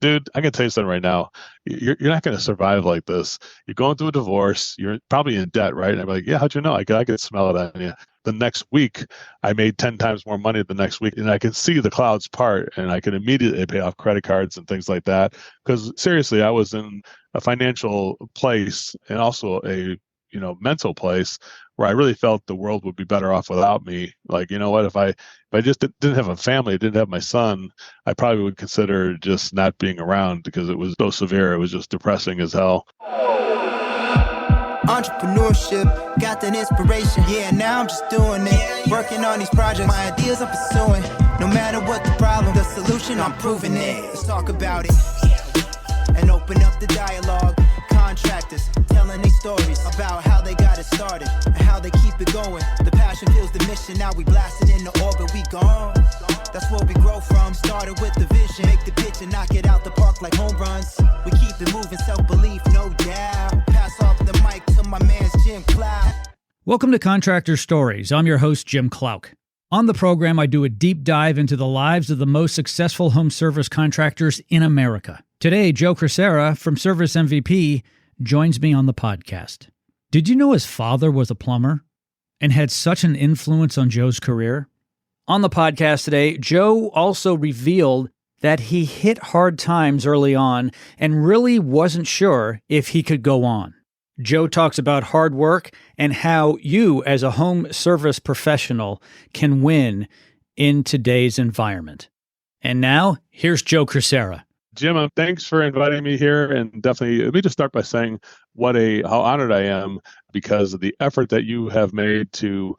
Dude, I can tell you something right now. You're not going to survive like this. You're going through a divorce. You're probably in debt, right? And I'm like, yeah, how'd you know? I could smell it on you. The next week, I made 10 times more money the next week, and I can see the clouds part, and I can immediately pay off credit cards and things like that. Because seriously, I was in a financial place and also a mental place where I really felt the world would be better off without me. Like, you know what, if I just didn't have a family, didn't have my son, I probably would consider just not being around because it was so severe. It was just depressing as hell. Entrepreneurship, got that inspiration. Yeah, now I'm just doing it. Working on these projects, my ideas I'm pursuing. No matter what the problem, the solution, I'm proving it. Let's talk about it and open up the dialogue. Contractors telling these stories about how they got it started and how they keep it going. The passion fuels the mission. Now we blasted into orbit, we gone. That's where we grow from. Started with the vision, make the pitch and knock it out the park like home runs. We keep it moving, self-belief, no doubt. Pass off the mic to my man's Jim Klauck. Welcome to Contractors Stories. I'm your host, Jim Klauck. On the program, I do a deep dive into the lives of the most successful home service contractors in America. Today, Joe Crisara from Service MVP joins me on the podcast. Did you know his father was a plumber and had such an influence on Joe's career? On the podcast today, Joe also revealed that he hit hard times early on and really wasn't sure if he could go on. Joe talks about hard work and how you, as a home service professional, can win in today's environment. And now, here's Joe Crisara. Jim, thanks for inviting me here. And definitely, let me just start by saying how honored I am because of the effort that you have made to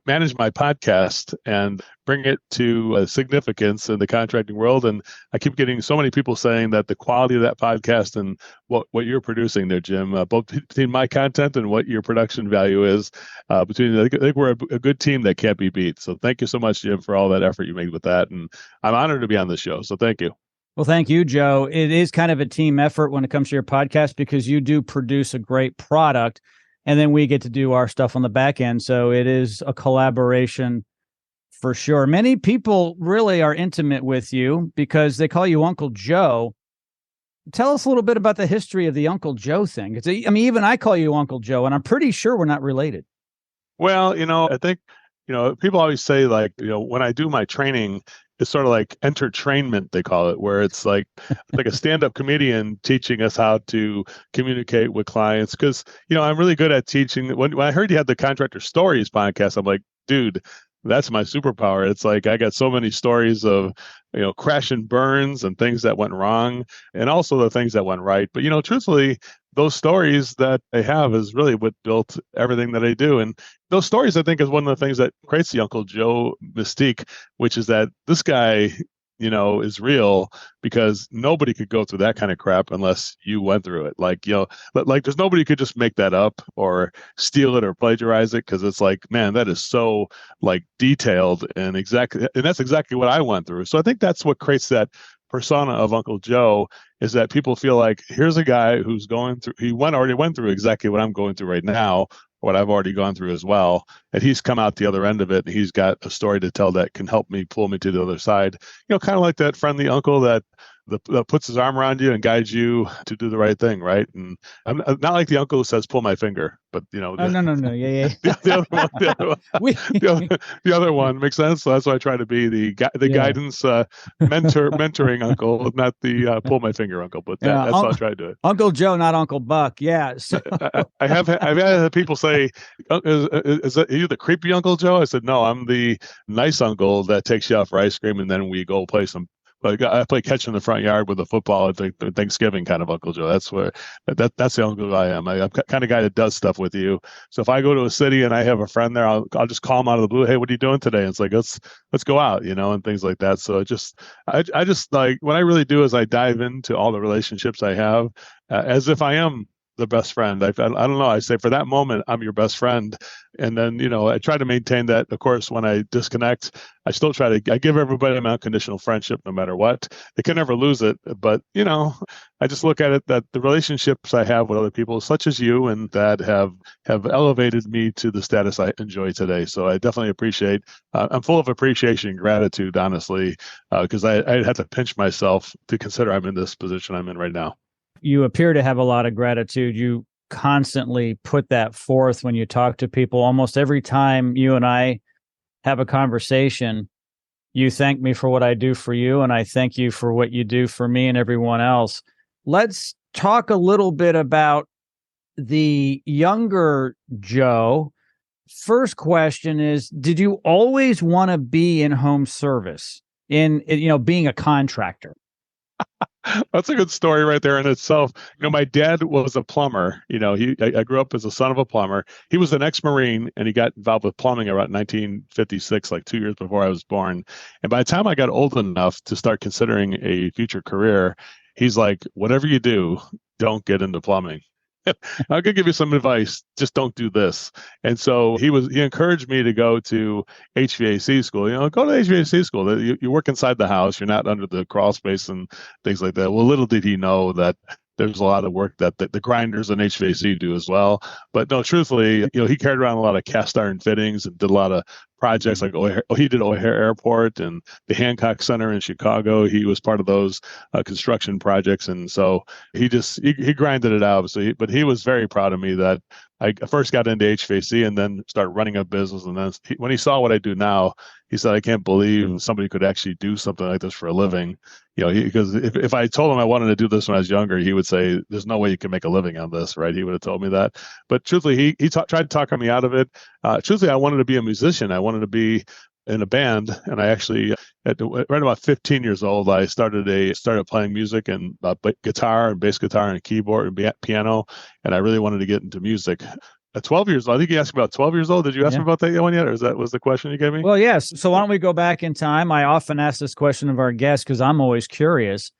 manage my podcast and bring it to significance in the contracting world. And I keep getting so many people saying that the quality of that podcast and what you're producing there, Jim, both between my content and what your production value is, I think we're a good team that can't be beat. So thank you so much, Jim, for all that effort you made with that. And I'm honored to be on the show. So thank you. Well, thank you, Joe. It is kind of a team effort when it comes to your podcast because you do produce a great product and then we get to do our stuff on the back end. So it is a collaboration for sure. Many people really are intimate with you because they call you Uncle Joe. Tell us a little bit about the history of the Uncle Joe thing. Even I call you Uncle Joe, and I'm pretty sure we're not related. Well, I think, people always say when I do my training, it's sort of like entertainment, they call it, where it's like a stand-up comedian teaching us how to communicate with clients. Because, I'm really good at teaching. When I heard you had the Contractors Stories podcast, I'm like, dude, that's my superpower. It's like I got so many stories of, crash and burns and things that went wrong and also the things that went right. But, truthfully, those stories that I have is really what built everything that I do. And those stories, I think, is one of the things that creates the Uncle Joe mystique, which is that this guy, is real because nobody could go through that kind of crap unless you went through it. But there's nobody who could just make that up or steal it or plagiarize it because it's like, man, that is so detailed and that's exactly what I went through. So I think that's what creates that persona of Uncle Joe, is that people feel like here's a guy who's already went through exactly what I'm going through right now, what I've already gone through as well. And he's come out the other end of it. And he's got a story to tell that can help me pull me to the other side. Kind of like that friendly uncle that puts his arm around you and guides you to do the right thing, right? And I'm not like the uncle who says, pull my finger, but, no. Yeah. The other one makes sense. So that's why I try to be the guidance, mentoring uncle, not the pull my finger uncle, but that's how I try to do it. Uncle Joe, not Uncle Buck. Yeah. So. I've had people say, are you the creepy Uncle Joe? I said, no, I'm the nice uncle that takes you out for ice cream and then we go play some. I play catch in the front yard with a football at Thanksgiving kind of Uncle Joe. That's the uncle I am. I'm the kind of guy that does stuff with you. So if I go to a city and I have a friend there, I'll just call him out of the blue. Hey, what are you doing today? And it's like, let's go out, and things like that. So I just like what I really do is I dive into all the relationships I have as if I am the best friend. I don't know. I say for that moment, I'm your best friend. And then, I try to maintain that. Of course, when I disconnect, I still I give everybody my unconditional friendship no matter what. They can never lose it. But, I just look at it that the relationships I have with other people, such as you, and that have elevated me to the status I enjoy today. So I definitely appreciate, I'm full of appreciation and gratitude, honestly, because I had to pinch myself to consider I'm in this position I'm in right now. You appear to have a lot of gratitude. You constantly put that forth when you talk to people. Almost every time you and I have a conversation, you thank me for what I do for you, and I thank you for what you do for me and everyone else. Let's talk a little bit about the younger Joe. First question is, did you always want to be in home service, in being a contractor? That's a good story right there in itself. My dad was a plumber. I grew up as a son of a plumber. He was an ex-Marine, and he got involved with plumbing around 1956, like 2 years before I was born. And by the time I got old enough to start considering a future career, he's like, whatever you do, don't get into plumbing. I could give you some advice. Just don't do this. And so he encouraged me to go to HVAC school. Go to HVAC school. You work inside the house. You're not under the crawl space and things like that. Well, little did he know that there's a lot of work that the grinders in HVAC do as well. But no, truthfully, he carried around a lot of cast iron fittings and did a lot of projects like he did O'Hare Airport and the Hancock Center in Chicago. He was part of those construction projects, and so he grinded it out. But he was very proud of me that I first got into HVAC and then started running a business. And then when he saw what I do now, he said, "I can't believe somebody could actually do something like this for a living." Because if I told him I wanted to do this when I was younger, he would say, "There's no way you can make a living on this," right? He would have told me that. But truthfully, he tried to talk me out of it. Truthfully, I wanted to be a musician. I wanted to be in a band, and I actually, right about 15 years old, I started playing music and guitar and bass guitar and keyboard and piano, and I really wanted to get into music. At 12 years old, I think you asked me about 12 years old. Did you ask me about that one yet, or was the question you gave me? Well, yes. So why don't we go back in time? I often ask this question of our guests because I'm always curious.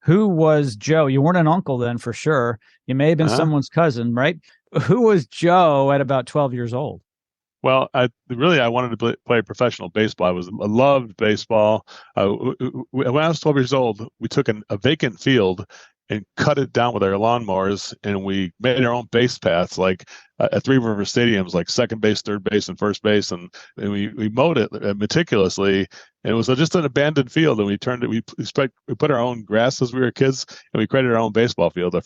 Who was Joe? You weren't an uncle then, for sure. You may have been someone's cousin, right? Who was Joe at about 12 years old? Well, I wanted to play professional baseball. I loved baseball. When I was 12 years old, we took a vacant field and cut it down with our lawnmowers, and we made our own base paths, like at Three River Stadiums, like second base, third base, and first base, and we mowed it meticulously. And it was just an abandoned field, and we turned it. We put our own grass as we were kids, and we created our own baseball field, our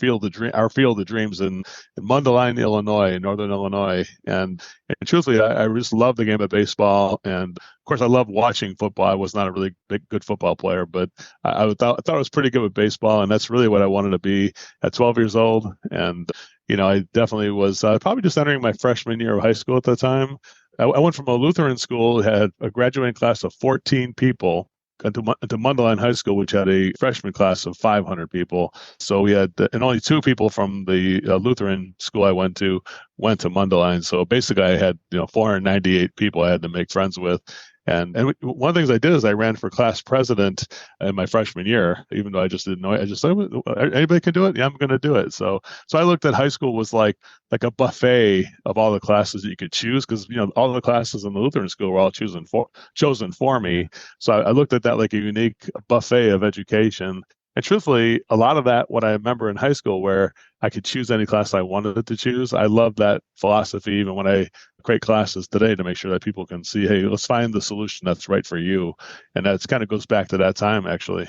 field of dreams in Mundelein, Illinois, northern Illinois. And truthfully, I just love the game of baseball, and of course, I love watching football. I was not a really good football player, but I thought I was pretty good with baseball, and that's really what I wanted to be at 12 years old. And I definitely was probably just entering my freshman year of high school at the time. I went from a Lutheran school, had a graduating class of 14 people, into Mundelein High School, which had a freshman class of 500 people. So we had, and only 2 people from the Lutheran school I went to Mundelein. So basically I had, 498 people I had to make friends with. And one of the things I did is I ran for class president in my freshman year, even though I just didn't know it. I just said, anybody can do it? Yeah, I'm going to do it. So I looked at high school was like a buffet of all the classes that you could choose, because all the classes in the Lutheran school were all chosen for me. So I looked at that like a unique buffet of education. And truthfully, a lot of that, what I remember in high school, where I could choose any class I wanted to choose, I love that philosophy, even when I create classes today, to make sure that people can see, hey, let's find the solution that's right for you. And that kind of goes back to that time, actually,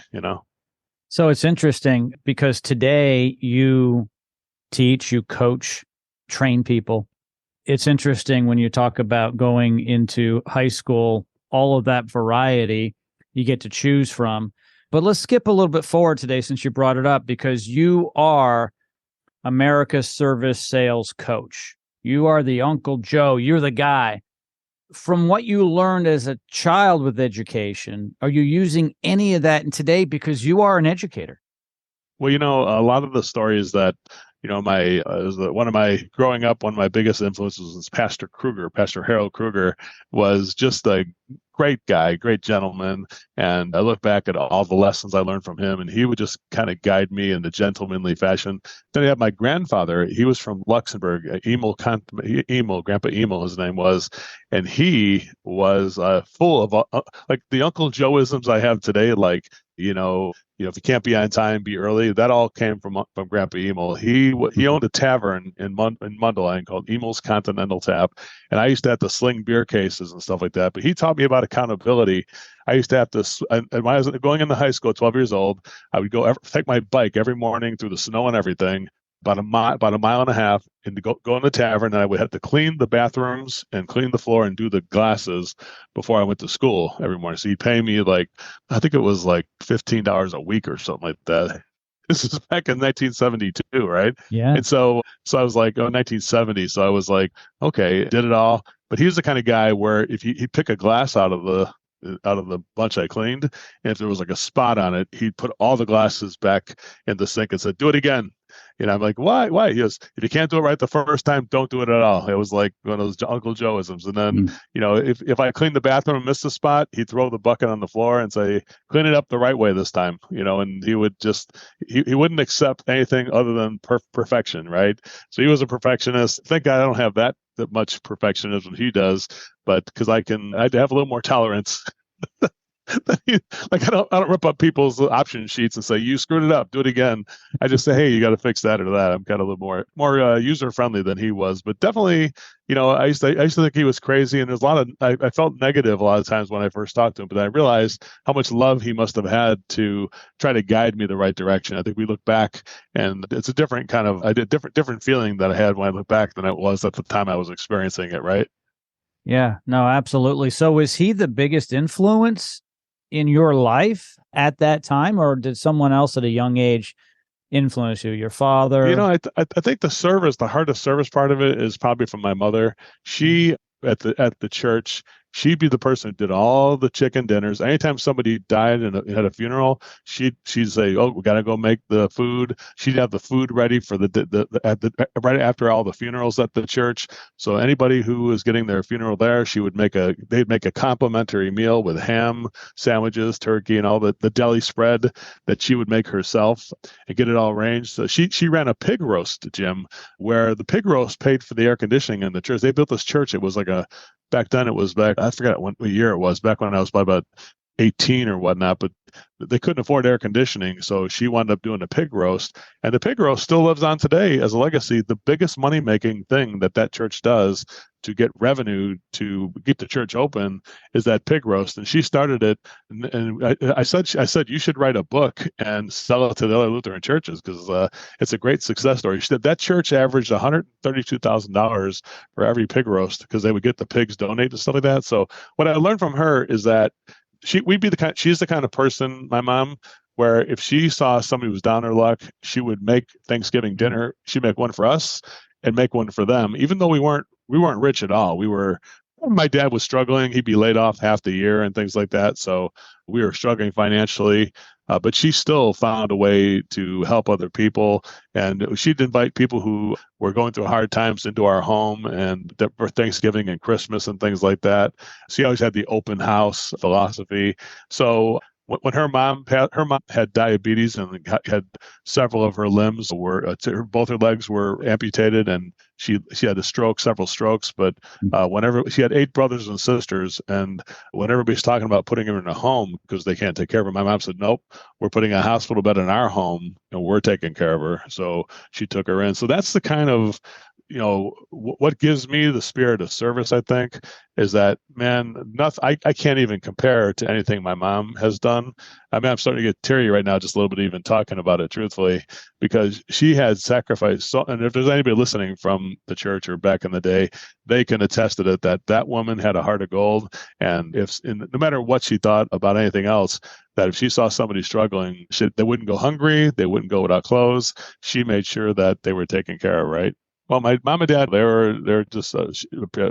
So it's interesting because today you teach, you coach, train people. It's interesting when you talk about going into high school, all of that variety you get to choose from. But let's skip a little bit forward today, since you brought it up, because you are America's service sales coach. You are the Uncle Joe. You're the guy. From what you learned as a child with education, are you using any of that in today, because you are an educator? Well, a lot of the stories that, one of my biggest influences was Pastor Harold Kruger, was just great guy, great gentleman. And I look back at all the lessons I learned from him, and he would just kind of guide me in a gentlemanly fashion. Then I had my grandfather. He was from Luxembourg, Grandpa Emil, his name was. And he was full of like the Uncle Joeisms I have today, like, if you can't be on time, be early. That all came from Grandpa Emil. He owned a tavern in Mundelein called Emil's Continental Tap, and I used to have to sling beer cases and stuff like that. But he taught me about accountability. I used to have to, and when I was going into high school, 12 years old, I would take my bike every morning through the snow and everything, about a mile and a half, and to go in the tavern. And I would have to clean the bathrooms and clean the floor and do the glasses before I went to school every morning. So he'd pay me I think it was like $15 a week or something like that. This is back in 1972, right? Yeah. And so I was like, 1970. So I was like, okay, did it all. But he was the kind of guy where if he'd pick a glass out of the bunch I cleaned, and if there was like a spot on it, he'd put all the glasses back in the sink and said, do it again. I'm like, why? He goes, if you can't do it right the first time, don't do it at all. It was like one of those Uncle Joeisms. And then, if I cleaned the bathroom and missed a spot, he'd throw the bucket on the floor and say, clean it up the right way this time. And he would he wouldn't accept anything other than perfection, right? So he was a perfectionist. Thank God I don't have that much perfectionism he does, but because I'd have a little more tolerance. Like I don't rip up people's option sheets and say, you screwed it up, do it again. I just say, hey, you got to fix that or that. I'm kind of a little more user friendly than he was, but definitely, I used to think he was crazy, and there's a lot of I felt negative a lot of times when I first talked to him, but I realized how much love he must have had to try to guide me the right direction. I think we look back, and it's a different kind of different feeling that I had when I look back than it was at the time I was experiencing it. Right? Yeah, no, absolutely. So was he the biggest influence in your life at that time, or did someone else at a young age influence you? Your father? I think the heart of service part of it is probably from my mother. She at the church, she'd be the person who did all the chicken dinners. Anytime somebody died and had a funeral, she'd say, "Oh, we got to go make the food." She'd have the food ready for right after all the funerals at the church. So anybody who was getting their funeral there, they'd make a complimentary meal with ham, sandwiches, turkey, and all the deli spread that she would make herself and get it all arranged. So she ran a pig roast, Jim, where the pig roast paid for the air conditioning in the church. They built this church. It was like back then it was I forgot what year it was, back when I was about 18 or whatnot, but they couldn't afford air conditioning. So she wound up doing a pig roast, and the pig roast still lives on today as a legacy. The biggest money-making thing that church does to get revenue to keep the church open is that pig roast. And she started it. And I said, you should write a book and sell it to the other Lutheran churches, because it's a great success story. She said that church averaged $132,000 for every pig roast, because they would get the pigs donated and stuff like that. So what I learned from her is that she's the kind of person, my mom, where if she saw somebody was down her luck, she would make Thanksgiving dinner. She'd make one for us and make one for them, even though we weren't rich at all. My dad was struggling. He'd be laid off half the year and things like that. So we were struggling financially, but she still found a way to help other people. And she'd invite people who were going through hard times into our home, and for Thanksgiving and Christmas and things like that. She always had the open house philosophy. So when her mom had diabetes and had several of her limbs both her legs were amputated, and she had several strokes. But whenever she had 8 brothers and sisters, and when everybody's talking about putting her in a home because they can't take care of her, my mom said, "Nope, we're putting a hospital bed in our home, and we're taking care of her." So she took her in. So that's the kind of what gives me the spirit of service, I think, is that, man, I can't even compare to anything my mom has done. I mean, I'm starting to get teary right now, just a little bit, even talking about it truthfully, because she had sacrificed. So, and if there's anybody listening from the church or back in the day, they can attest to it, that woman had a heart of gold. And no matter what she thought about anything else, that if she saw somebody struggling, they wouldn't go hungry, they wouldn't go without clothes. She made sure that they were taken care of, right? Well, my mom and dad, they're just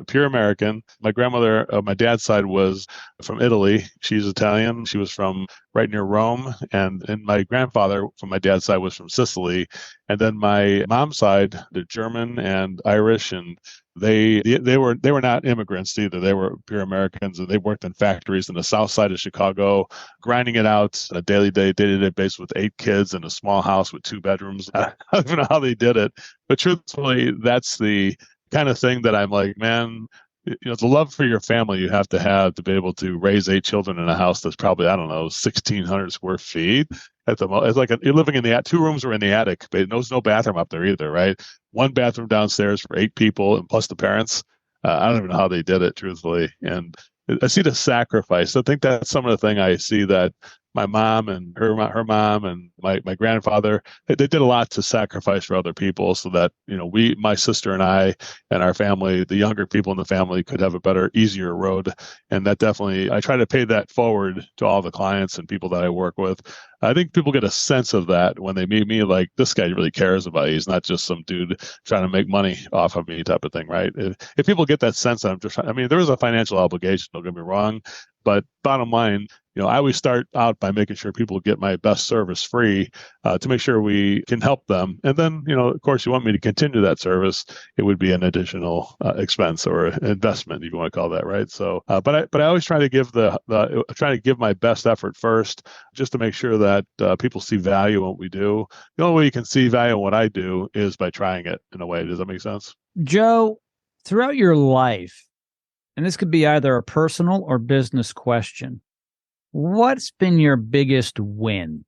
pure American. My grandmother, my dad's side, was from Italy. She's Italian. She was from right near Rome. And my grandfather from my dad's side was from Sicily. And then my mom's side, they're German and Irish and They were not immigrants either. They were pure Americans, and they worked in factories in the south side of Chicago, grinding it out on a day-to-day basis with 8 kids in a small house with 2 bedrooms. I don't even know how they did it, but truthfully, that's the kind of thing that I'm like, man, the love for your family you have to be able to raise 8 children in a house that's probably, I don't know, 1,600 square feet at the most. It's like you're living in the 2 rooms are in the attic, but there's no bathroom up there either, right? One bathroom downstairs for 8 people and plus the parents. I don't even know how they did it, truthfully. And I see the sacrifice. I think that's some of the thing I see that my mom and her mom and my grandfather, they did a lot to sacrifice for other people so that, my sister and I and our family, the younger people in the family could have a better, easier road. And that definitely, I try to pay that forward to all the clients and people that I work with. I think people get a sense of that when they meet me, like, this guy really cares about you. He's not just some dude trying to make money off of me type of thing, right? If people get that sense that I'm just there is a financial obligation, don't get me wrong, but bottom line, I always start out by making sure people get my best service free to make sure we can help them. And then, of course, you want me to continue that service, it would be an additional expense or investment, if you want to call that, right? So, but I always try to give my best effort first, just to make sure that people see value in what we do. The only way you can see value in what I do is by trying it in a way. Does that make sense? Joe, throughout your life, and this could be either a personal or business question, what's been your biggest win?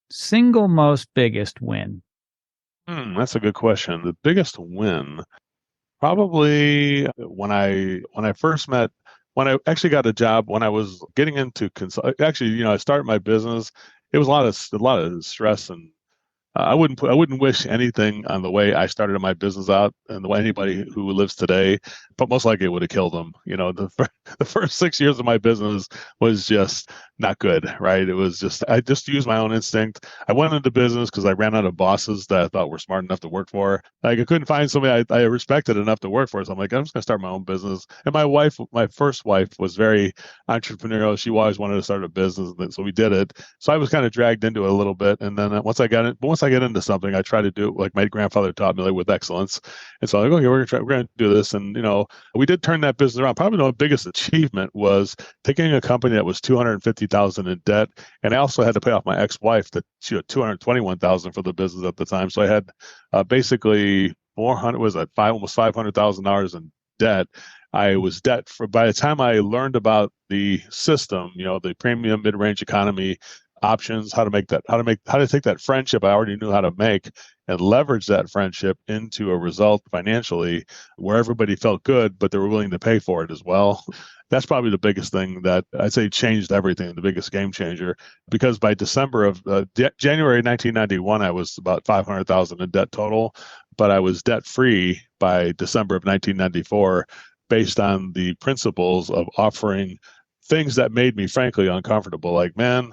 Single most biggest win? That's a good question. The biggest win, probably when I actually got a job when I was getting into actually, I started my business. It was a lot of stress, and I wouldn't wish anything on the way I started my business out and the way anybody who lives today, but most likely it would have killed them. The first 6 years of my business was just not good, right? It was just, I just used my own instinct. I went into business because I ran out of bosses that I thought were smart enough to work for. Like, I couldn't find somebody I respected enough to work for. So I'm like, I'm just going to start my own business. And my first wife was very entrepreneurial. She always wanted to start a business. So we did it. So I was kind of dragged into it a little bit. And then once I get into something, I try to do it like my grandfather taught me, like, with excellence. And so I'm like, okay, we're going to do this. And, we did turn that business around. Probably the biggest achievement was taking a company that was $250,000 in debt. And I also had to pay off my ex-wife that she had $221,000 for the business at the time. So I had basically almost $500,000 in debt. I was debt for, by the time I learned about the system, the premium mid-range economy options, how to take that friendship I already knew how to make and leverage that friendship into a result financially where everybody felt good, but they were willing to pay for it as well. That's probably the biggest thing that I'd say changed everything, the biggest game changer, because by December of January 1991, I was about $500,000 in debt total, but I was debt free by December of 1994 based on the principles of offering things that made me frankly uncomfortable. Like, man,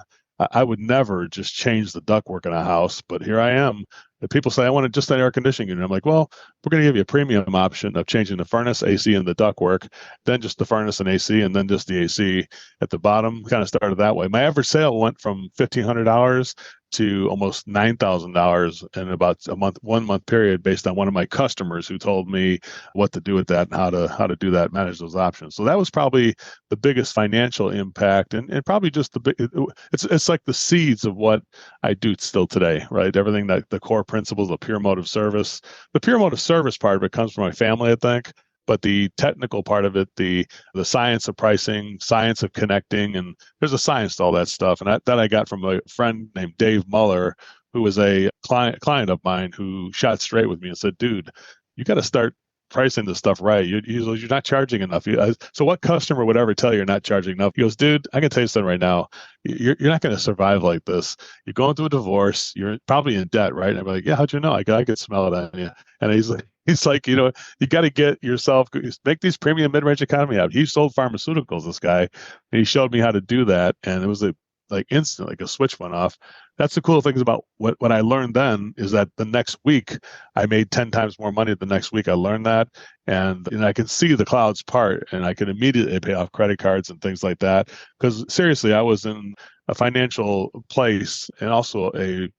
I would never just change the ductwork in a house, but here I am. The people say, I want just an air conditioning unit. I'm like, well, we're going to give you a premium option of changing the furnace, AC, and the ductwork, then just the furnace and AC, and then just the AC at the bottom. Kind of started that way. My average sale went from $1,500 to almost $9,000 in about 1 month period, based on one of my customers who told me what to do with that and how to do that, manage those options. So that was probably the biggest financial impact, and probably just it's like the seeds of what I do still today, right? Everything that the core principles of pure motive service. The pure motive service part of it comes from my family, I think. But the technical part of it, the science of pricing, science of connecting, and there's a science to all that stuff. And that I got from a friend named Dave Muller, who was a client of mine who shot straight with me and said, dude, you got to start pricing this stuff right. You're not charging enough. So what customer would ever tell you you're not charging enough? He goes, dude, I can tell you something right now. You're not going to survive like this. You're going through a divorce. You're probably in debt, right? And I'm like, yeah, how'd you know? I could smell it on you. And he's like, you got to get yourself, make these premium mid-range economy out. He sold pharmaceuticals, this guy, and he showed me how to do that. And it was instant, like a switch went off. That's the cool things about what I learned then, is that the next week I made 10 times more money the next week I learned that. And I can see the clouds part, and I can immediately pay off credit cards and things like that. Because seriously, I was in a financial place and also a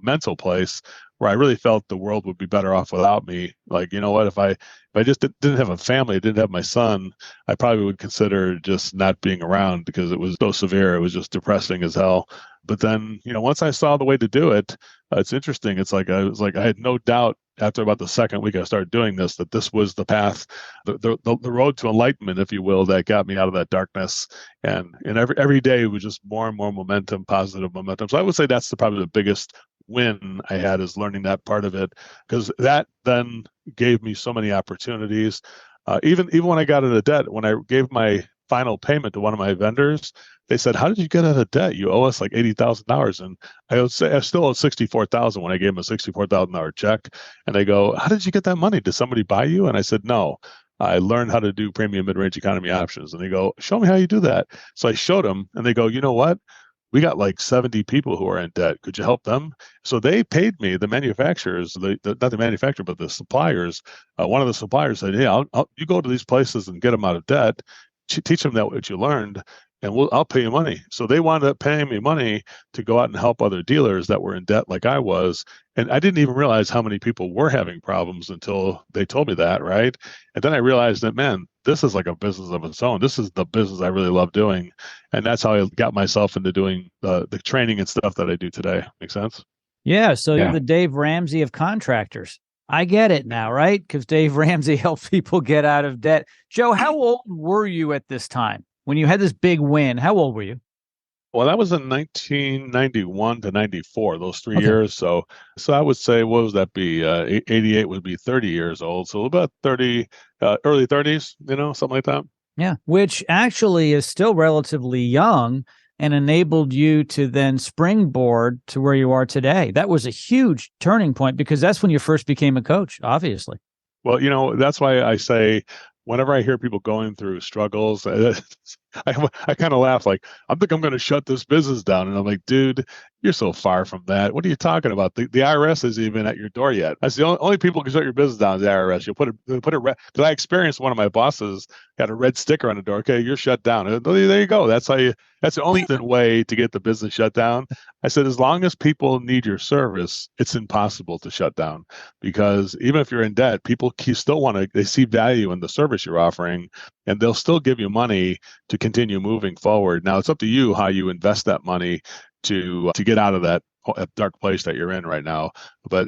mental place where I really felt the world would be better off without me. Like, you know what, if I just didn't have a family, didn't have my son, I probably would consider just not being around because it was so severe. It was just depressing as hell. But then, once I saw the way to do it, it's interesting. It's like I had no doubt after about the second week I started doing this that this was the path, the road to enlightenment, if you will, that got me out of that darkness. And every day was just more and more momentum, positive momentum. So I would say that's probably the biggest win I had, is learning that part of it, because that then gave me so many opportunities. Even when I got into debt, when I gave my final payment to one of my vendors, they said, "How did you get out of debt? You owe us like $80,000." And I would say I still owe $64,000 when I gave them a $64,000 check. And they go, "How did you get that money? Did somebody buy you?" And I said, "No, I learned how to do premium mid-range economy options." And they go, "Show me how you do that." So I showed them, and they go, "You know what? We got like 70 people who are in debt. Could you help them?" So they paid me, the manufacturers, not the manufacturer, but the suppliers. One of the suppliers said, "Hey, you go to these places and get them out of debt, teach them that what you learned, and I'll pay you money." So they wound up paying me money to go out and help other dealers that were in debt like I was. And I didn't even realize how many people were having problems until they told me that, right? And then I realized that, man, this is like a business of its own. This is the business I really love doing. And that's how I got myself into doing the training and stuff that I do today. Make sense? Yeah. So you're the Dave Ramsey of contractors. I get it now, right? Because Dave Ramsey helps people get out of debt. Joe, how old were you at this time when you had this big win? How old were you? Well, that was in 1991 to 94, those 3 years. So I would say, what would that be? 88 would be 30 years old. So about 30, early 30s, something like that. Yeah, which actually is still relatively young and enabled you to then springboard to where you are today. That was a huge turning point because that's when you first became a coach, obviously. Well, that's why I say, whenever I hear people going through struggles, I kind of laugh, like, I think I'm going to shut this business down. And I'm like, dude, you're so far from that. What are you talking about? The IRS isn't even at your door yet. That's the only people who can shut your business down is the IRS. You'll put it because I experienced one of my bosses got a red sticker on the door. Okay, you're shut down. And there you go. That's the only way to get the business shut down. I said, as long as people need your service, it's impossible to shut down, because even if you're in debt, people still they see value in the service you're offering, and they'll still give you money to continue moving forward. Now, it's up to you how you invest that money to get out of that dark place that you're in right now. But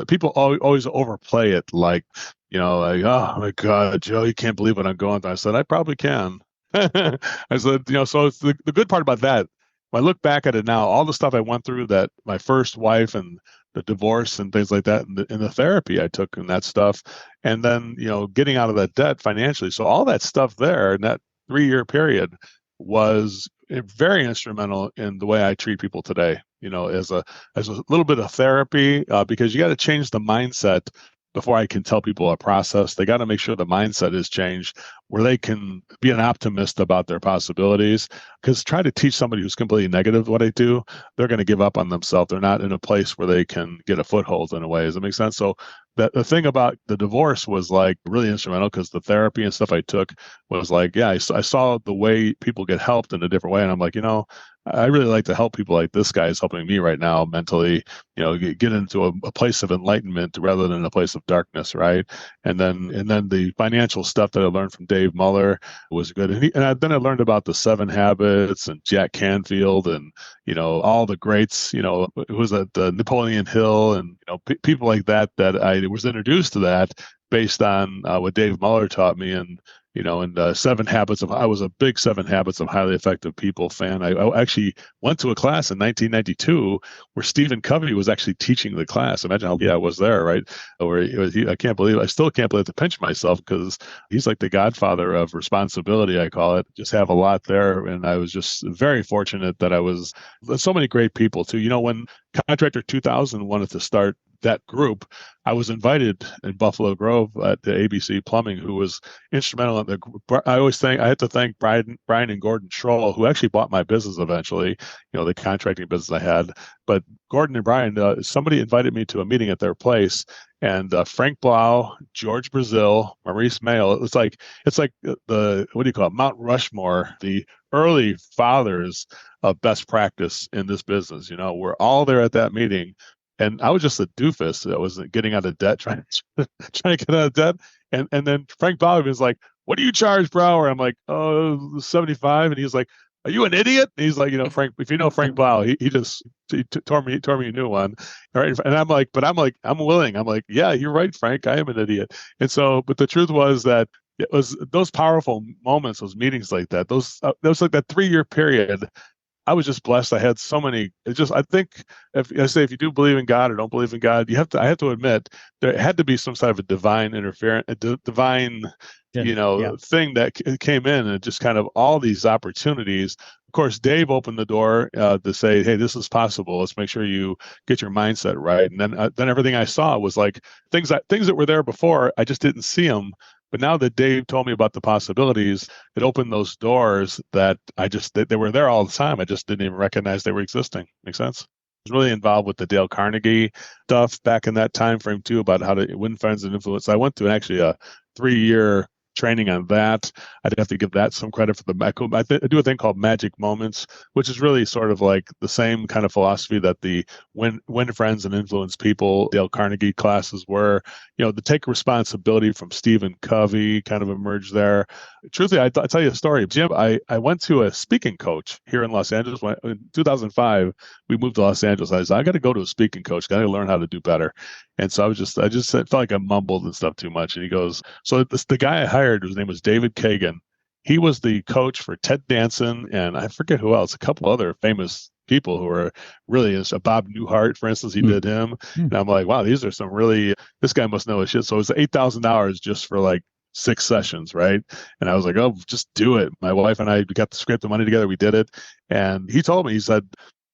people always overplay it, like, oh my God, Joe, you can't believe what I'm going through. I said, I probably can. I said, so it's the good part about that. When I look back at it now, all the stuff I went through, that my first wife and the divorce and things like that, and the therapy I took and that stuff, and then, getting out of that debt financially. So all that stuff there in that 3-year period was very instrumental in the way I treat people today, as a little bit of therapy, because you got to change the mindset before I can tell people a process. They got to make sure the mindset is changed where they can be an optimist about their possibilities. Because try to teach somebody who's completely negative what I do, they're going to give up on themselves. They're not in a place where they can get a foothold in a way. Does that make sense? So the thing about the divorce was like really instrumental, because the therapy and stuff I took was like, I saw the way people get helped in a different way. And I'm like, I really like to help people like this guy is helping me right now mentally, get into a place of enlightenment rather than a place of darkness, right? And then the financial stuff that I learned from Dave Muller was good. And then I learned about the 7 Habits and Jack Canfield and, all the greats, it was at Napoleon Hill and, people like that I was introduced to that based on what Dave Muller taught me. And, and 7 Habits I was a big 7 Habits of Highly Effective People fan. I actually went to a class in 1992 where Stephen Covey was actually teaching the class. Imagine how I was there, right? Where I still can't believe to pinch myself, because he's like the godfather of responsibility, I call it. Just have a lot there. And I was just very fortunate that so many great people too. When Contractor 2000 wanted to start that group, I was invited in Buffalo Grove at the ABC Plumbing, who was instrumental in the group. I had to thank Brian and Gordon Schroll, who actually bought my business eventually, the contracting business I had. But Gordon and Brian, somebody invited me to a meeting at their place, and Frank Blau, George Brazil, Maurice Mayo. It's like the, what do you call it, Mount Rushmore, the early fathers of best practice in this business. We're all there at that meeting. And I was just a doofus that was getting out of debt, trying to get out of debt. And then Frank Bauer was like, "What do you charge per hour?" I'm like, "Oh, 75." And he's like, "Are you an idiot?" And he's like, Frank, if you know Frank Blau, he tore me a new one. All right. And I'm willing. I'm like, "Yeah, you're right, Frank. I am an idiot." And so, but the truth was that it was those powerful moments, those meetings like that, that was like that 3-year period. I was just blessed. I had so many. I think if you do believe in God or don't believe in God, I have to admit there had to be some sort of a divine interference, divine, thing that came in, and just kind of all these opportunities. Of course, Dave opened the door to say, "Hey, this is possible. Let's make sure you get your mindset right." And then everything I saw was like things that were there before. I just didn't see them. But now that Dave told me about the possibilities, it opened those doors that they were there all the time. I just didn't even recognize they were existing. Make sense? I was really involved with the Dale Carnegie stuff back in that time frame too, about how to win friends and influence. I went to actually a 3-year training on that. I'd have to give that some credit for I do a thing called Magic Moments, which is really sort of like the same kind of philosophy that the win friends and influence people Dale Carnegie classes were. To take responsibility from Stephen Covey kind of emerged there. Truthfully, I'll tell you a story. Jim, I went to a speaking coach here in Los Angeles. In 2005, we moved to Los Angeles. I said, I got to go to a speaking coach. Got to learn how to do better. And so I just felt like I mumbled and stuff too much. And he goes, so the guy I hired, his name was David Kagan. He was the coach for Ted Danson, and I forget who else, a couple other famous people who are really, Bob Newhart, for instance, he did him. And I'm like, wow, these are some really, this guy must know his shit. So it was $8,000 just for like 6 sessions, right? And I was like, oh, just do it. My wife and I, we got the script and money together. We did it. And he told me, he said,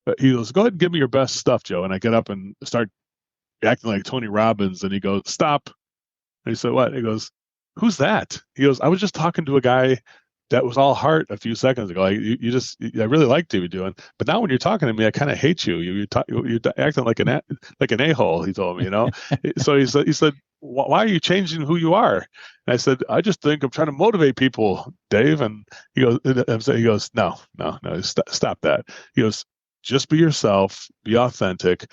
go ahead and give me your best stuff, Joe. And I get up and start acting like Tony Robbins. And he goes, stop. And he said, what? He goes, who's that? He goes, I was just talking to a guy that was all heart a few seconds ago. I really liked what you were doing, but now when you're talking to me, I kind of hate you. You're acting like an a-hole. He told me, So he said, why are you changing who you are? And I said, I just think I'm trying to motivate people, Dave. And he goes, no, stop that. He goes, just be yourself, be authentic.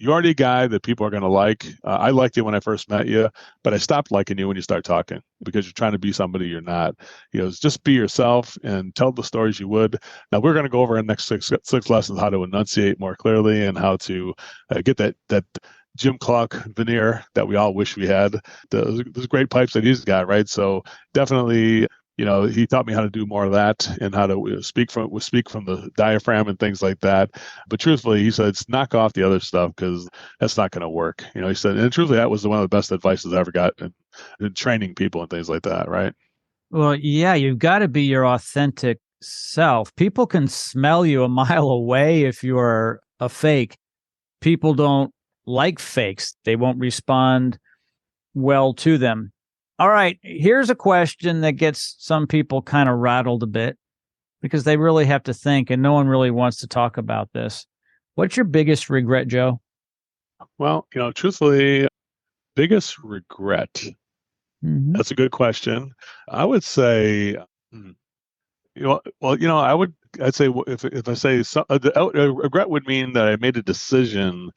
You're already a guy that people are going to like. I liked you when I first met you, but I stopped liking you when you start talking because you're trying to be somebody you're not. Just be yourself and tell the stories you would. Now, we're going to go over in the next six lessons how to enunciate more clearly and how to get that Jim Klauck veneer that we all wish we had. Those great pipes that he's got, right? So definitely, he taught me how to do more of that and how to speak from the diaphragm and things like that. But truthfully, he said, knock off the other stuff because that's not going to work. He said, and truthfully, that was one of the best advices I ever got in training people and things like that, right? Well, yeah, you've got to be your authentic self. People can smell you a mile away if you're a fake. People don't like fakes. They won't respond well to them. All right, here's a question that gets some people kind of rattled a bit because they really have to think, and no one really wants to talk about this. What's your biggest regret, Joe? Well, truthfully, biggest regret. Mm-hmm. That's a good question. I would say, I'd say if I say regret would mean that I made a decision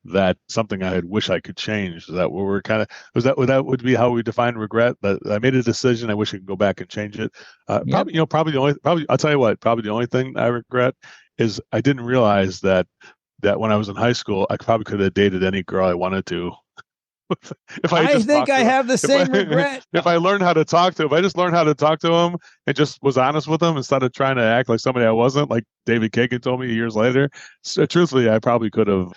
that something I had wish I could change. Is that what we're kind of, that would be how we define regret? That I made a decision, I wish I could go back and change it. I'll tell you what, probably the only thing I regret is I didn't realize that when I was in high school, I probably could have dated any girl I wanted to. I think I have the same regret. If I learned how to talk to him, if I just learned how to talk to him and just was honest with him instead of trying to act like somebody I wasn't, like David Kagan told me years later. So, truthfully, I probably could have,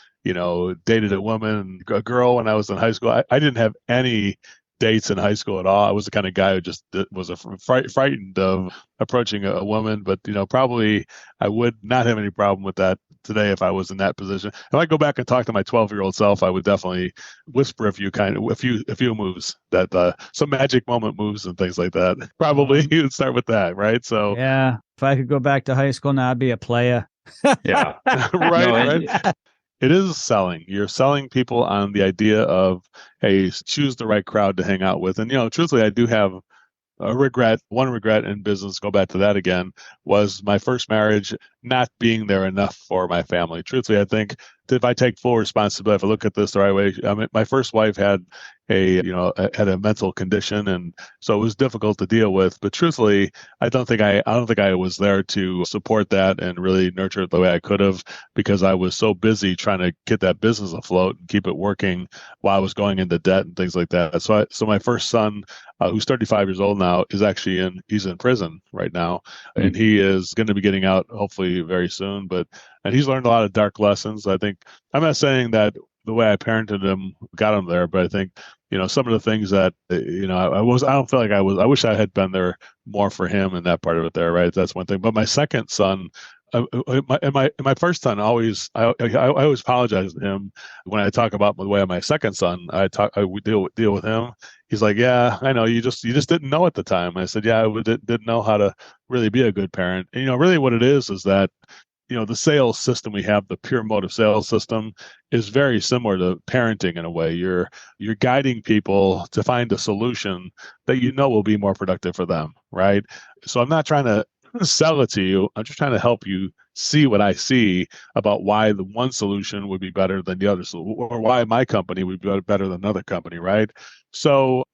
dated a girl when I was in high school. I didn't have any dates in high school at all. I was the kind of guy who just was frightened of approaching a woman, but probably I would not have any problem with that today if I was in that position. If I go back and talk to my 12-year-old self, I would definitely whisper a few moves that some magic moment moves and things like that. Probably you would start with that, right? So yeah, if I could go back to high school now, I'd be a player. Yeah, right. Yeah. It is selling. You're selling people on the idea of, hey, choose the right crowd to hang out with. And, truthfully, I do have one regret in business, go back to that again, was my first marriage not being there enough for my family. Truthfully, I think if I take full responsibility, if I look at this the right way, I mean, my first wife had had a mental condition, and so it was difficult to deal with. But truthfully, I don't think I was there to support that and really nurture it the way I could have, because I was so busy trying to get that business afloat and keep it working while I was going into debt and things like that. So my first son, who's 35 years old now, is actually he's in prison right now, and he is going to be getting out hopefully very soon. And he's learned a lot of dark lessons. I think I'm not saying that the way I parented him got him there, but I think some of the things that I don't feel like I was. I wish I had been there more for him and that part of it there. Right, that's one thing. But my second son. My first son, I always apologize to him when I talk about the way of my second son. I would deal with him. He's like, yeah, I know, you just didn't know at the time. I said, yeah, I didn't know how to really be a good parent. And, really what it is that the sales system we have, the pure motive sales system, is very similar to parenting in a way. You're guiding people to find a solution that will be more productive for them, right? So I'm not trying to sell it to you. I'm just trying to help you see what I see about why the one solution would be better than the other, or why my company would be better than another company, right? So,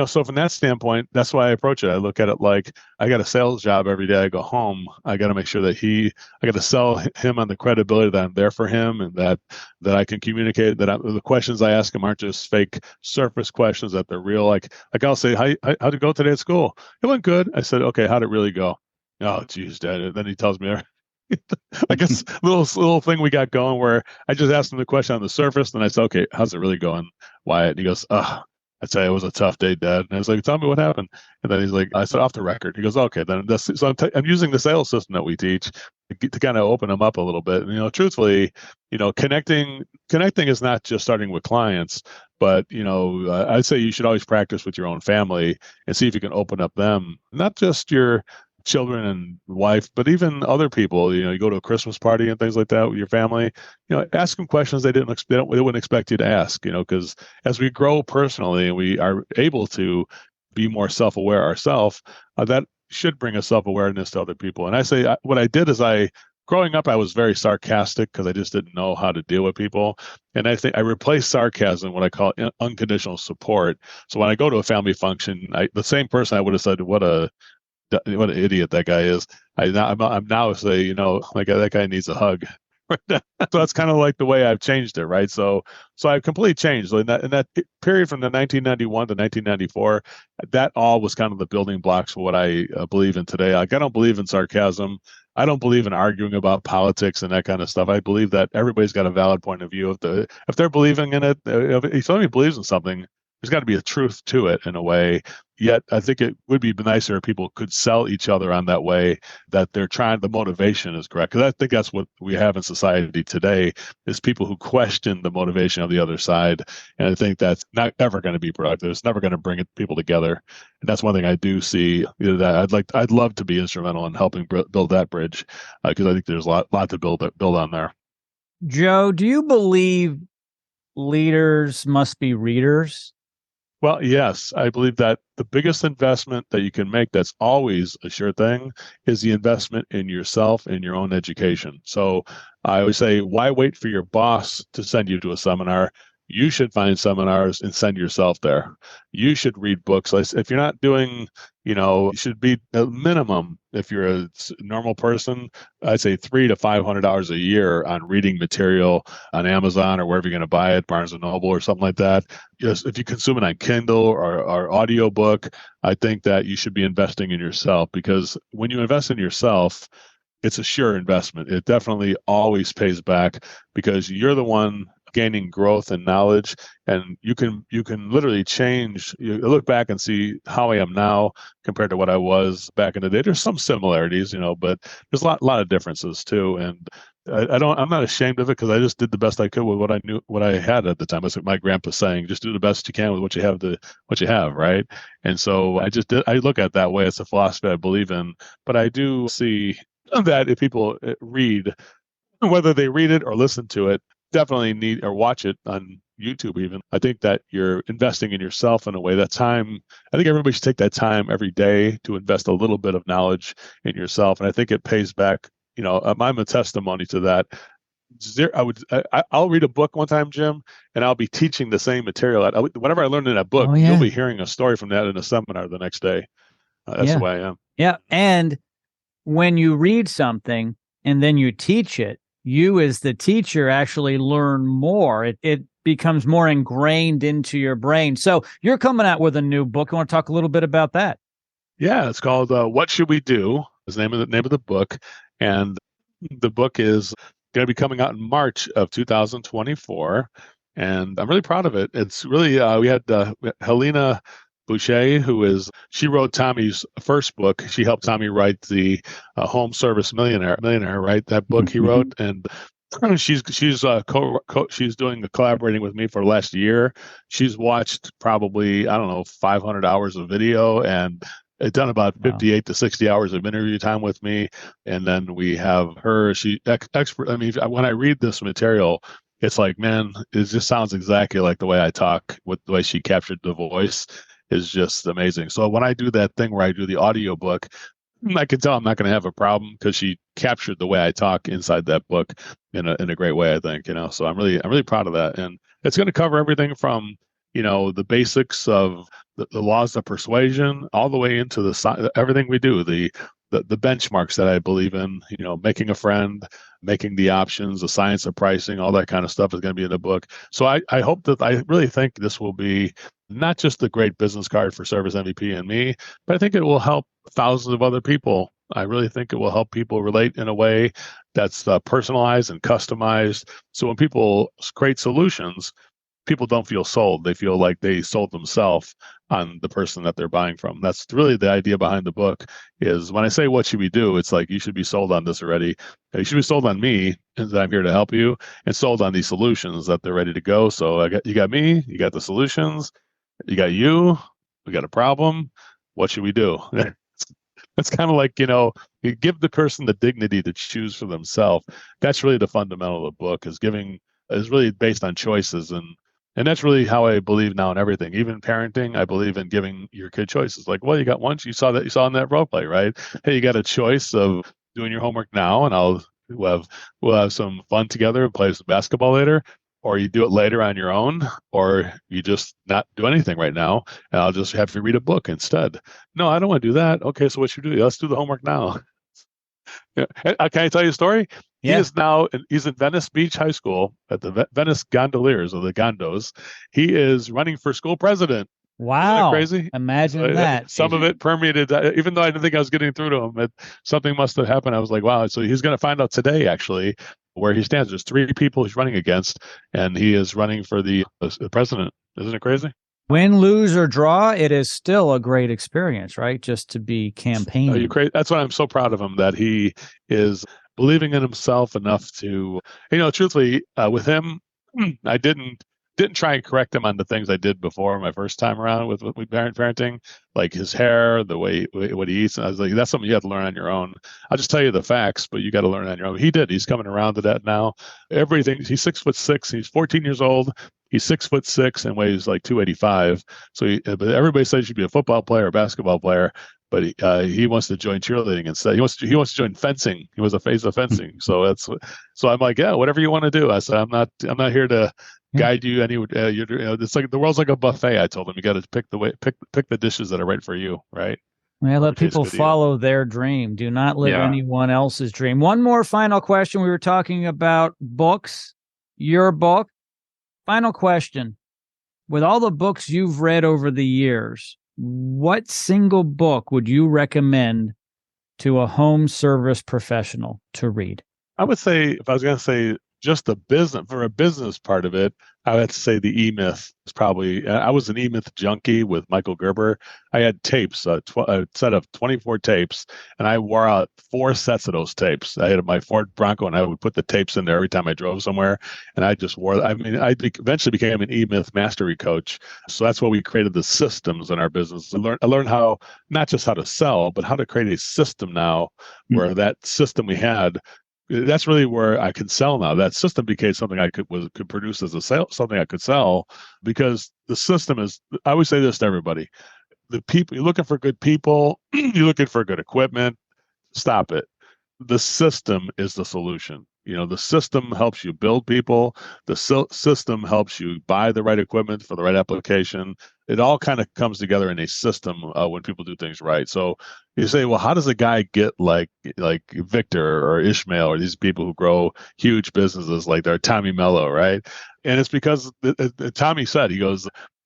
so from that standpoint, that's why I approach it. I look at it like I got a sales job every day. I go home. I got to make sure that I got to sell him on the credibility that I'm there for him, and that I can communicate that the questions I ask him aren't just fake surface questions, that they're real. Like I'll say, how'd it go today at school? It went good. I said, okay, how'd it really go? Oh, geez, Dad. And then he tells me, I guess little thing we got going where I just asked him the question on the surface, and I said, okay, how's it really going, Wyatt? And he goes, I'd say it was a tough day, Dad. And I was like, tell me what happened. And then he's like, I said, off the record. He goes, okay, then I'm using the sales system that we teach to kind of open them up a little bit. And, truthfully, connecting is not just starting with clients, but, I'd say you should always practice with your own family and see if you can open up them, not just your children and wife, but even other people. You go to a Christmas party and things like that with your family, ask them questions they wouldn't expect you to ask, because as we grow personally and we are able to be more self-aware ourselves, that should bring a self-awareness to other people. And I say, what I did is growing up, I was very sarcastic because I just didn't know how to deal with people. And I think I replaced sarcasm, what I call unconditional support. So when I go to a family function, the same person I would have said, what an idiot that guy is, I'm now say, like, that guy needs a hug. So that's kind of like the way I've changed it, right? So I've completely changed. In that period from the 1991 to 1994, that all was kind of the building blocks for what I believe in today. Like, I don't believe in sarcasm. I don't believe in arguing about politics and that kind of stuff. I believe that everybody's got a valid point of view. If they're believing in it, if somebody believes in something, there's got to be a truth to it in a way. Yet I think it would be nicer if people could sell each other on that way, that the motivation is correct. Because I think that's what we have in society today, is people who question the motivation of the other side. And I think that's not ever going to be productive. It's never going to bring people together. And that's one thing I do see, that I'd love to be instrumental in helping build that bridge, because I think there's a lot to build on there. Joe, do you believe leaders must be readers? Well, yes, I believe that the biggest investment that you can make, that's always a sure thing, is the investment in yourself and your own education. So I always say, why wait for your boss to send you to a seminar? You should find seminars and send yourself there. You should read books. If you're not doing, you should be at minimum, if you're a normal person, I'd say $300 to $500 a year on reading material on Amazon or wherever you're going to buy it, Barnes and Noble or something like that. Just if you consume it on Kindle or audiobook, I think that you should be investing in yourself, because when you invest in yourself, it's a sure investment. It definitely always pays back, because you're the one gaining growth and knowledge, and you can literally change. You look back and see how I am now compared to what I was back in the day. There's some similarities, but there's a lot of differences too. And I'm not ashamed of it, because I just did the best I could with what I knew, what I had at the time. That's what my grandpa's saying: just do the best you can with what you have, right? And so I look at it that way. It's a philosophy I believe in, but I do see that if people read, whether they read it or listen to it, definitely need or watch it on YouTube even. I think that you're investing in yourself in a way. That time, I think everybody should take that time every day to invest a little bit of knowledge in yourself. And I think it pays back. I'm a testimony to that. I'll read a book one time, Jim, and I'll be teaching the same material. Whatever I learned in that book, you'll be hearing a story from that in a seminar the next day. That's the way I am. Yeah. And when you read something and then you teach it, you as the teacher actually learn more. It becomes more ingrained into your brain. So you're coming out with a new book. You want to talk a little bit about that? Yeah, it's called What Should We Do? Is the name of the book. And the book is going to be coming out in March of 2024. And I'm really proud of it. It's really, we had Helena Boucher, she wrote Tommy's first book. She helped Tommy write the Home Service Millionaire, right? That book he wrote. And she's doing collaborating with me for the last year. She's watched probably, 500 hours of video and done about 58 to 60 hours of interview time with me. And then we have her, expert. I mean, when I read this material, it's like, man, it just sounds exactly like the way I talk, with the way she captured the voice is just amazing. So when I do that thing where I do the audio book, I can tell I'm not going to have a problem because she captured the way I talk inside that book in a great way, I think, So I'm really proud of that. And it's going to cover everything from, the basics of the laws of persuasion all the way into everything we do, the benchmarks that I believe in, making a friend, making the options, the science of pricing, all that kind of stuff is going to be in the book. So I hope that, I really think this will be not just a great business card for Service MVP and me, but I think it will help thousands of other people. I really think it will help people relate in a way that's personalized and customized. So when people create solutions, people don't feel sold. They feel like they sold themselves on the person that they're buying from. That's really the idea behind the book. Is when I say what should we do, it's like you should be sold on this already. You should be sold on me, and that I'm here to help you, and sold on these solutions that they're ready to go. So you got me, you got the solutions, you got you, we got a problem. What should we do? It's kind of like, you give the person the dignity to choose for themselves. That's really the fundamental of the book, is really based on choices. And that's really how I believe now in everything. Even parenting, I believe in giving your kid choices. Like, well, you got one, you saw in that role play, right? Hey, you got a choice of doing your homework now, and we'll have some fun together and play some basketball later, or you do it later on your own, or you just not do anything right now, and I'll just have you read a book instead. No, I don't want to do that. Okay, so what you do? Let's do the homework now. Yeah. Can I tell you a story? Yeah. He's in Venice Beach High School at the Venice Gondoliers, or the Gondos. He is running for school president. Wow. Isn't that crazy? Imagine that. Some of it permeated, even though I didn't think I was getting through to him. Something must have happened. I was like, wow. So he's going to find out today, actually, where he stands. There's 3 people he's running against, and he is running for the president. Isn't it crazy? Win, lose, or draw, it is still a great experience, right? Just to be campaigning. You're crazy. That's why I'm so proud of him, that he is believing in himself enough to, truthfully, with him, I didn't try and correct him on the things I did before my first time around with parenting, like his hair, the way what he eats. And I was like, that's something you have to learn on your own. I'll just tell you the facts, but you got to learn on your own. He did. He's coming around to that now. Everything. He's 6'6". He's 14 years old. He's 6'6" and weighs like 285. So, but everybody says you should be a football player or basketball player. But he wants to join cheerleading instead. He wants to join fencing. He was a phase of fencing. So I'm like, yeah, whatever you want to do. I said, I'm not here to guide you any. It's like the world's like a buffet. I told him, you got to pick the dishes that are right for you, right? Well, let people follow their dream. Do not live anyone else's dream. One more final question. We were talking about books. Your book. Final question. With all the books you've read over the years, what single book would you recommend to a home service professional to read? I would say, if I was going to say just the business, for a business part of it, I would have to say the E-Myth is probably, I was an E-Myth junkie with Michael Gerber. I had tapes, a set of 24 tapes, and I wore out 4 sets of those tapes. I had my Ford Bronco, and I would put the tapes in there every time I drove somewhere, and I just wore, I eventually became an E-Myth mastery coach. So that's why we created the systems in our business. I learned how, not just how to sell, but how to create a system now where that system we had that's really where I can sell now. That system became something I could produce as a sale, something I could sell, because the system is. I always say this to everybody: the people you're looking for good people, you're looking for good equipment. Stop it. The system is the solution. The system helps you build people. The system helps you buy the right equipment for the right application. It all kind of comes together in a system when people do things right. So you say, well, how does a guy get like Victor or Ishmael or these people who grow huge businesses like they're Tommy Mello, right? And it's because Tommy said, he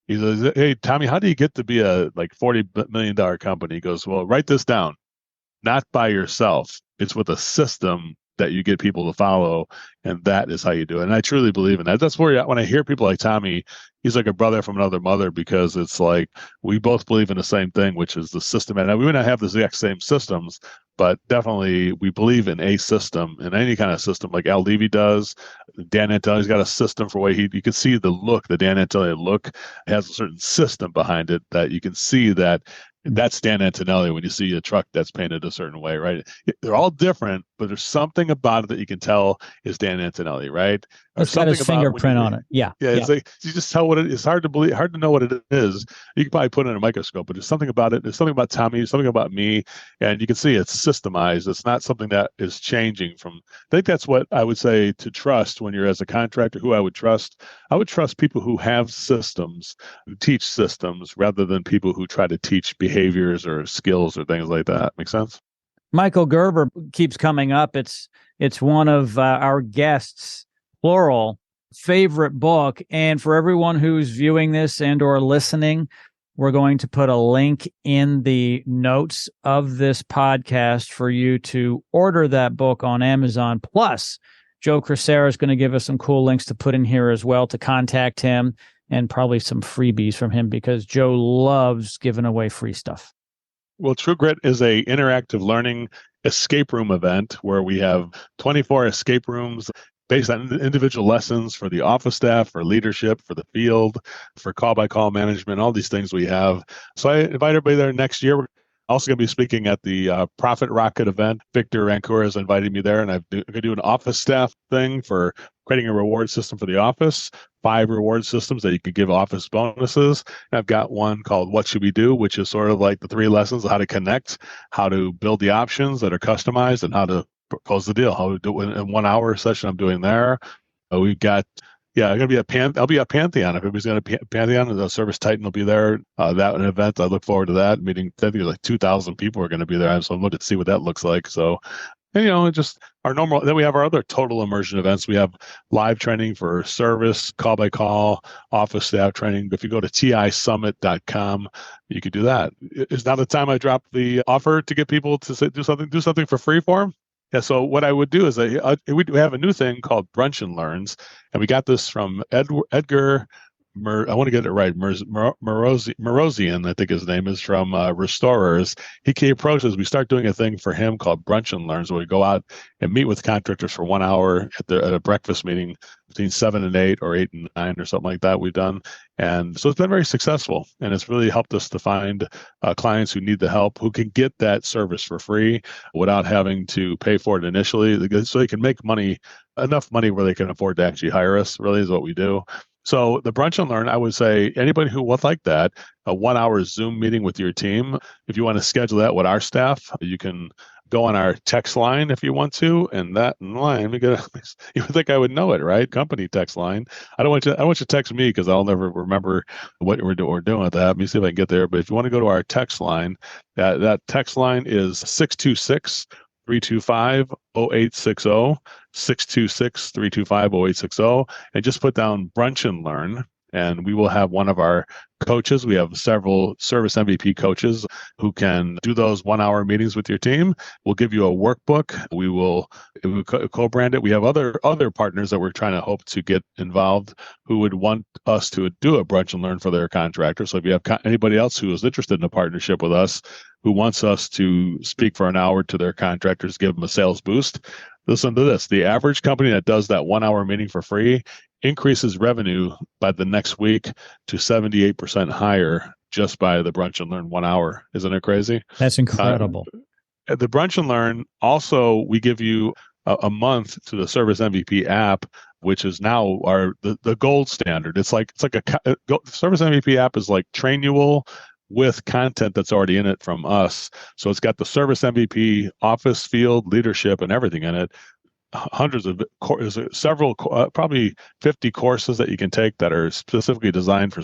says, hey, Tommy, how do you get to be a $40 million company? He goes, well, write this down. Not by yourself. It's with a system that you get people to follow, and that is how you do it. And I truly believe in that. That's where when I hear people like Tommy, he's like a brother from another mother, because it's like we both believe in the same thing, which is the system. And we may not have the exact same systems, but definitely we believe in a system, in any kind of system, like Al Levy does. Dan Antonelli's got a system for you can see the look, the Dan Antonelli look has a certain system behind it that you can see that. That's Dan Antonelli when you see a truck that's painted a certain way, right? They're all different, but there's something about it that you can tell is Dan Antonelli, right? It's got his fingerprint on it. Yeah. Yeah. It's like you just tell what it is. It's hard to know what it is. You can probably put it in a microscope, but there's something about it. There's something about Tommy, there's something about me, and you can see it's systemized. It's not something that is changing from. I think that's what I would say to trust when you're as a contractor. Who I would trust people who have systems, who teach systems, rather than people who try to teach behaviors or skills or things like that. Make sense? Michael Gerber keeps coming up. It's one of our guests, plural, favorite book. And for everyone who's viewing this and or listening, we're going to put a link in the notes of this podcast for you to order that book on Amazon. Plus, Joe Crisara is going to give us some cool links to put in here as well to contact him, and probably some freebies from him, because Joe loves giving away free stuff. Well, True Grit is a interactive learning escape room event where we have 24 escape rooms based on individual lessons for the office staff, for leadership, for the field, for call-by-call management, all these things we have. So I invite everybody there next year. We're also going to be speaking at the Profit Rocket event. Victor Rancor has invited me there, and I'm going to do an office staff thing for creating a reward system for the office, 5 reward systems that you can give office bonuses. And I've got one called What Should We Do, which is sort of like the 3 lessons of how to connect, how to build the options that are customized, and how to close the deal, how to do it in 1 hour session I'm doing there. We've got, I'm going to be I'll be at Pantheon. If everybody's going to Pantheon, the Service Titan will be there. That an event, I look forward to that meeting. I think like 2,000 people are going to be there. So I'm looking to see what that looks like. So, and just our normal, then we have our other total immersion events. We have live training for service, call by call, office staff training. If you go to tisummit.com, you could do that. Is now the time I drop the offer to get people to say, do something for free for them? Yeah, so what I would do is we have a new thing called Brunch and Learns, and we got this from Edgar. I want to get it right. Morosian, I think his name is, from Restorers. He approaches. We start doing a thing for him called Brunch and Learns, where we go out and meet with contractors for 1 hour at a breakfast meeting between 7 and 8 or 8 and 9 or something like that. We've done, and so it's been very successful, and it's really helped us to find clients who need the help, who can get that service for free without having to pay for it initially, so they can make money, enough money where they can afford to actually hire us. Really is what we do. So the Brunch and Learn, I would say anybody who would like that, a 1 hour Zoom meeting with your team, if you want to schedule that with our staff, you can go on our text line if you want to, and that line, you would think I would know it, right? Company text line. I want you to text me because I'll never remember what we're doing with that. Let me see if I can get there. But if you want to go to our text line, that text line is 626-325-0860, 626-325-0860, and just put down Brunch and Learn, and we will have one of our coaches. We have several service MVP coaches who can do those 1 hour meetings with your team. We'll give you a workbook. We will co-brand it. We have other partners that we're trying to hope to get involved who would want us to do a Brunch and Learn for their contractor. So if you have anybody else who is interested in a partnership with us, who wants us to speak for an hour to their contractors, give them a sales boost, listen to this. The average company that does that 1 hour meeting for free increases revenue by the next week to 78% higher just by the Brunch and Learn 1 hour. Isn't it crazy? That's incredible. The Brunch and Learn, also, we give you a month to the Service MVP app, which is now the gold standard. Service MVP app is like Trainual with content that's already in it from us. So it's got the Service MVP, office, field, leadership, and everything in it. Hundreds of several, probably 50 courses that you can take that are specifically designed for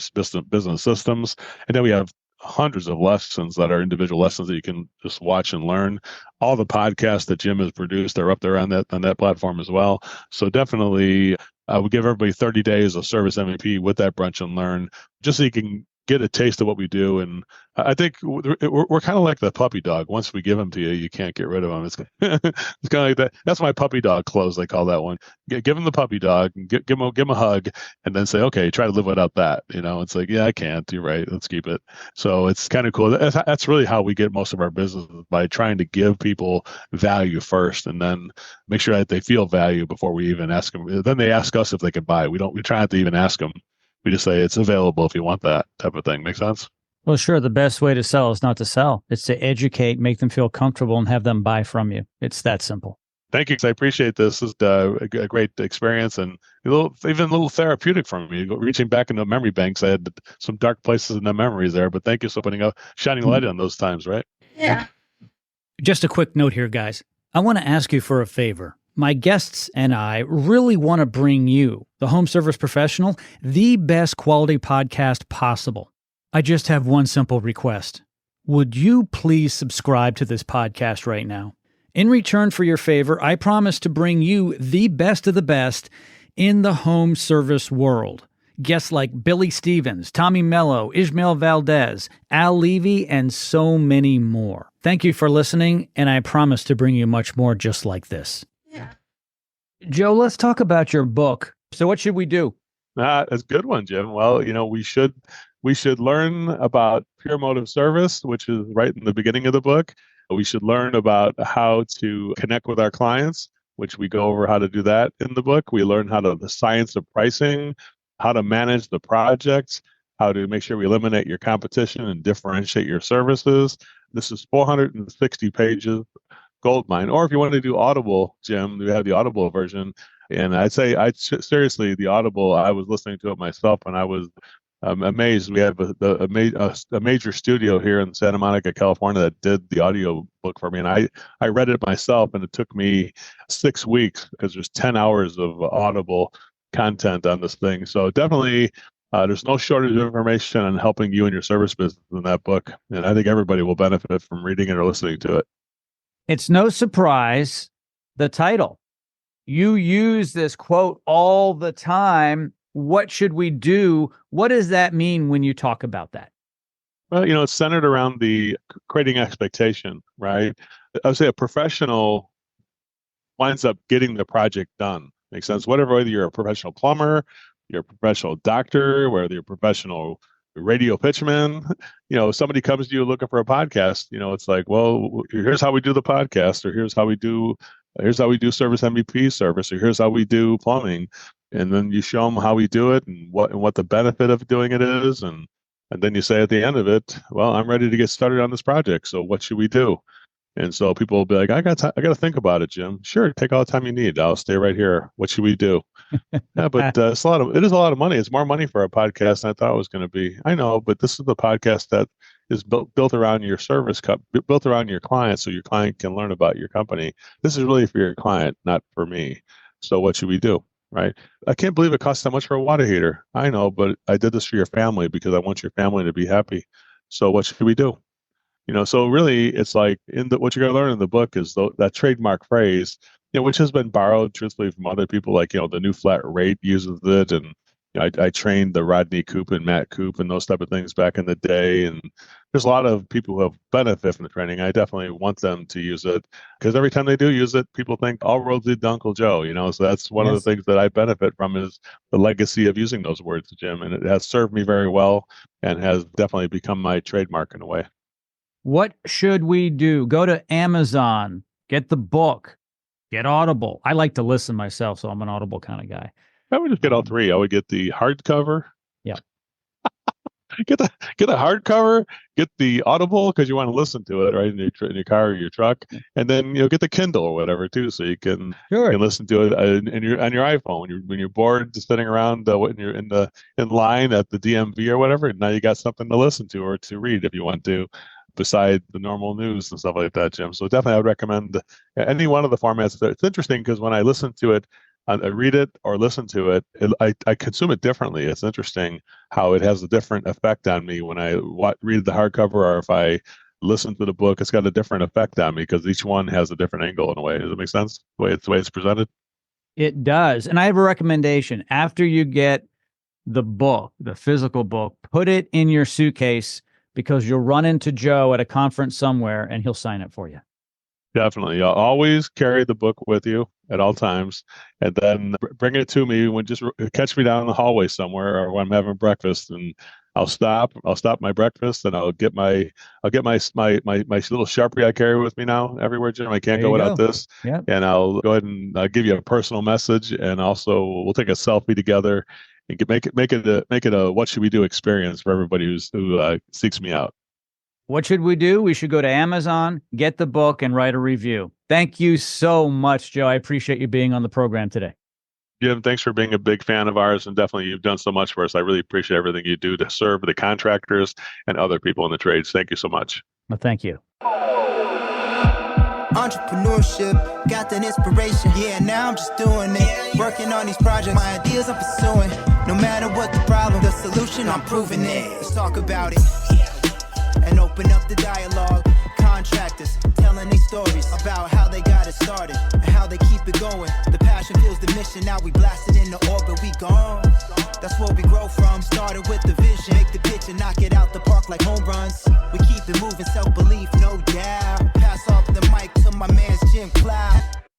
business systems. And then we have hundreds of lessons that are individual lessons that you can just watch and learn. All the podcasts that Jim has produced are up there on that platform as well. So definitely, I would give everybody 30 days of Service MVP with that brunch and learn, just so you can get a taste of what we do. And I think we're kind of like the puppy dog. Once we give them to you, you can't get rid of them. It's kind of like that. That's my puppy dog close. They call that one. Give them the puppy dog, and give them a hug, and then say, okay, try to live without that. It's like, yeah, I can't. You're right. Let's keep it. So it's kind of cool. That's really how we get most of our business, by trying to give people value first, and then make sure that they feel value before we even ask them. Then they ask us if they can buy. We try not to even ask them. We just say it's available if you want that type of thing. Make sense? Well, sure. The best way to sell is not to sell. It's to educate, make them feel comfortable, and have them buy from you. It's that simple. Thank you. I appreciate this. This is a great experience, and even a little therapeutic for me. Reaching back into memory banks, I had some dark places in the memories there, but thank you for shining light on those times, right? Yeah. Just a quick note here, guys. I want to ask you for a favor. My guests and I really want to bring you, the home service professional, the best quality podcast possible. I just have one simple request. Would you please subscribe to this podcast right now? In return for your favor, I promise to bring you the best of the best in the home service world. Guests like Billy Stevens, Tommy Mello, Ishmael Valdez, Al Levy, and so many more. Thank you for listening, and I promise to bring you much more just like this. Yeah. Joe, let's talk about your book. So what should we do? That's a good one, Jim. Well, we should learn about pure motive service, which is right in the beginning of the book. We should learn about how to connect with our clients, which we go over how to do that in the book. We learn the science of pricing, how to manage the projects, how to make sure we eliminate your competition and differentiate your services. This is 460 pages, goldmine. Or if you want to do Audible, Jim, we have the Audible version. And I'd say, seriously, the Audible, I was listening to it myself, and I was amazed. We have a major studio here in Santa Monica, California, that did the audio book for me. And I read it myself, and it took me 6 weeks, because there's 10 hours of Audible content on this thing. So definitely, there's no shortage of information on helping you and your service business in that book. And I think everybody will benefit from reading it or listening to it. It's no surprise, the title. You use this quote all the time. What should we do? What does that mean when you talk about that? Well, it's centered around the creating expectation, right? I would say a professional winds up getting the project done. Makes sense? Whether you're a professional plumber, you're a professional doctor, whether you're a professional radio pitchman, somebody comes to you looking for a podcast, it's like, well, here's how we do the podcast, or here's how we do Service MVP service, or here's how we do plumbing. And then you show them how we do it, and what the benefit of doing it is. And then you say at the end of it, well, I'm ready to get started on this project. So what should we do? And so people will be like, I got to think about it, Jim. Sure, take all the time you need. I'll stay right here. What should we do? Yeah, but it is a lot of money. It's more money for a podcast than I thought it was going to be. I know, but this is the podcast that is built around your service, built around your client, so your client can learn about your company. This is really for your client, not for me. So what should we do? Right? I can't believe it costs that much for a water heater. I know, but I did this for your family because I want your family to be happy. So what should we do? So really, it's like what you're going to learn in the book is that trademark phrase, which has been borrowed truthfully from other people, like, the new flat rate uses it. And I trained the Rodney Coop and Matt Coop and those type of things back in the day. And there's a lot of people who have benefit from the training. I definitely want them to use it, because every time they do use it, people think all roads lead to Uncle Joe, so that's one of the things that I benefit from, is the legacy of using those words, Jim. And it has served me very well and has definitely become my trademark in a way. What should we do? Go to Amazon, get the book, get Audible. I like to listen myself, so I'm an Audible kind of guy. I would just get all three. I would get the hardcover. Yeah. get a hardcover, get the Audible because you want to listen to it right in your car or your truck, and then get the Kindle or whatever too, so you can listen to it on your iPhone when you're bored just sitting around when you're in line at the DMV or whatever. And now you got something to listen to or to read if you want to, beside the normal news and stuff like that, Jim. So definitely I would recommend any one of the formats. It's interesting because when I listen to it, I read it or listen to it, I consume it differently. It's interesting how it has a different effect on me when I read the hardcover, or if I listen to the book. It's got a different effect on me because each one has a different angle in a way. Does it make sense? The way it's presented? It does. And I have a recommendation. After you get the book, the physical book, put it in your suitcase, because you'll run into Joe at a conference somewhere and he'll sign it for you. Definitely. I'll always carry the book with you at all times, and then bring it to me just catch me down in the hallway somewhere or when I'm having breakfast, and I'll stop my breakfast and I'll get my little Sharpie I carry with me now everywhere, Jim. I can't go without this. Yep. And I'll go ahead and give you a personal message, and also we'll take a selfie together and make it a what should we do experience for everybody who seeks me out. What should we do? We should go to Amazon, get the book, and write a review. Thank you so much, Joe. I appreciate you being on the program today. Jim, thanks for being a big fan of ours, and definitely you've done so much for us. I really appreciate everything you do to serve the contractors and other people in the trades. Thank you so much. Well, thank you. Entrepreneurship, got that inspiration. Yeah, now I'm just doing it. Working on these projects, my ideas I'm pursuing. No matter what the problem, the solution, I'm proving it. Let's talk about it and open up the dialogue. Contractors telling their stories about how they got it started and how they keep it going. The passion fuels the mission. Now we blasted into orbit, we gone. That's where we grow from. Started with the vision, make the pitch and knock it out the park like home runs. We keep it moving, self-belief, no doubt. Pass off the mic to my man's Jim Klauck.